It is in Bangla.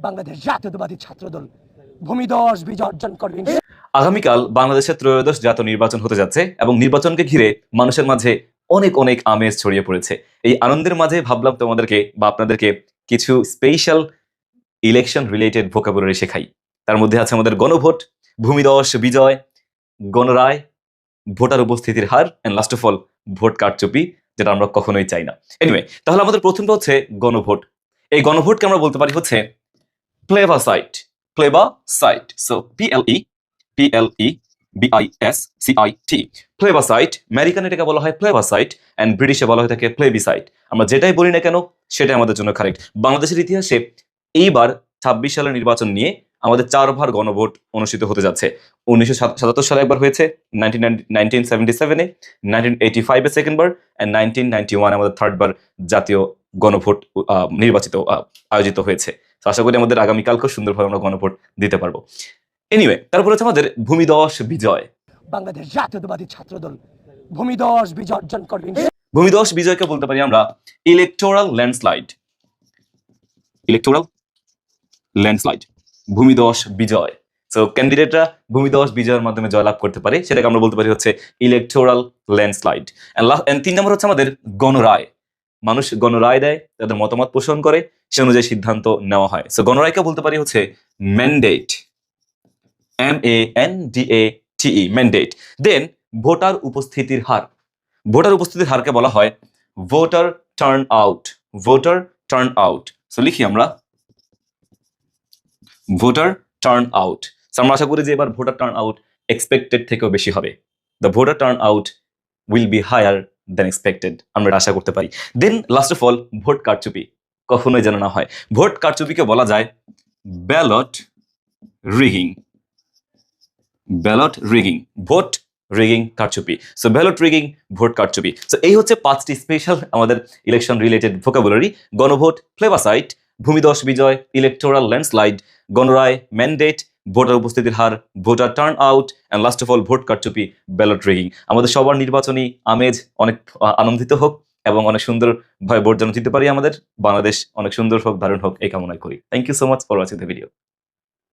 বাংলাদেশ জাতীয়তাবাদী ছাত্রদল ভূমিধস বিজয় অর্জন করবে। আগামীকাল বাংলাদেশের ত্রয়োদশ জাতীয় নির্বাচন হতে যাচ্ছে এবং নির্বাচনকে ঘিরে মানুষের মাঝে অনেক অনেক আমেজ ছড়িয়ে পড়েছে। এই আনন্দের মাঝে ভাবলাম তোমাদেরকে বা আপনাদেরকে কিছু স্পেশাল ইলেকশন রিলেটেড ভোকাবুলারি শেখাই। তার মধ্যে আছে আমাদের গণভোট, ভূমিধস বিজয়, গণরায়, ভোটার উপস্থিতির হার and last of all vote কারচুপি, যেটা আমরা কখনোই চাই না। এনিওয়ে, তাহলে আমাদের প্রথমটা হচ্ছে গণভোট। এই গণভোটকে আমরা বলতে পারি হচ্ছে প্লেবাসাইট। প্লেবাসাইট, সো PLEBISCIT, প্লেবাসাইট। আমেরিকান এটাকে বলা হয় প্লেবাসাইট এন্ড ব্রিটিশে বলা হয়ে থাকে প্লেবিসাইট। আমরা যেটাই বলি না কেন সেটাই আমাদের জন্য কারেক্ট। বাংলাদেশের ইতিহাসে এইবার 26 সালের নির্বাচন নিয়ে আমাদের 4বার গণভোট অনুষ্ঠিত হতে যাচ্ছে। 1977 সালে একবার হয়েছে, 1977-এ, 1985-এ সেকেন্ডবার এন্ড 1991 আমাদের থার্ডবার জাতীয় গণভোট আয়োজিত হয়েছে। তো আশা করি আমাদের আগামীকালকেও সুন্দরভাবে আমরা গণভোট দিতে পারবো। এনিওয়ে, তারপর হচ্ছে আমাদের ভূমিধস বিজয়। বাংলাদেশ জাতীয়তাবাদী ছাত্রদল ভূমিধস বিজয় অর্জন করবে। ভূমিধস বিজয়কে বলতে পারি আমরা ইলেকটোরাল ল্যান্ডস্লাইড। ইলেকটোরাল ল্যান্ডস্লাইড, ভূমিধস বিজয়। সো ক্যান্ডিডেটরা ভূমিধস বিজয়ের মাধ্যমে জয়লাভ করতে পারে, সেটাকে আমরা বলতে পারি হচ্ছে ইলেকটোরাল ল্যান্ডস্লাইড। এন্ড 3 নম্বর হচ্ছে আমাদের গণরায়। মানুষ গণরায় দেয়, তাদের মতামত পোষণ করে, সে অনুযায়ী সিদ্ধান্ত নেওয়া হয়। সো গণরায়কে বলতে পারি হচ্ছে ম্যান্ডেট, MANDATE, ম্যান্ডেট। দেন ভোটার উপস্থিতির হার। ভোটার উপস্থিতির হারকে বলা হয় voter turn out. Voter turn out, so লিখি আমরা ভোটার টার্ন আউট। আমরা আশা করি যে এবার ভোটার টার্ন আউট এক্সপেক্টেড থেকেও বেশি হবে। The voter turnout will be higher than expected, আমরা এটা আশা করতে পারি। Then last of all vote কারচুপি কখনোই যেন না হয়। ভোট কারচুপিকে বলা যায় ballot rigging. Ballot rigging, vote rigging, কারচুপি। সো ব্যালট রিগিং, ভোট কারচুপি। সো এই হচ্ছে 5টি স্পেশাল আমাদের ইলেকশন রিলেটেড ভোকাবুলারি। গণভোট, প্লেবাসাইট, ভূমিধস বিজয়, ইলেকটোরাল ল্যান্ডস্লাইড, গণরায়, ম্যান্ডেট, ভোটার উপস্থিতির হার, voter turnout and last of all vote কারচুপি, ব্যালট রিগিং। আমাদের সবার নির্বাচনী আমেজ অনেক আনন্দিত হোক এবং অনেক সুন্দরভাবে ভোট যেন দিতে পারি। আমাদের বাংলাদেশ অনেক সুন্দর হোক, দারুণ হোক, এই কামনাই করি। Thank you so much for watching the video.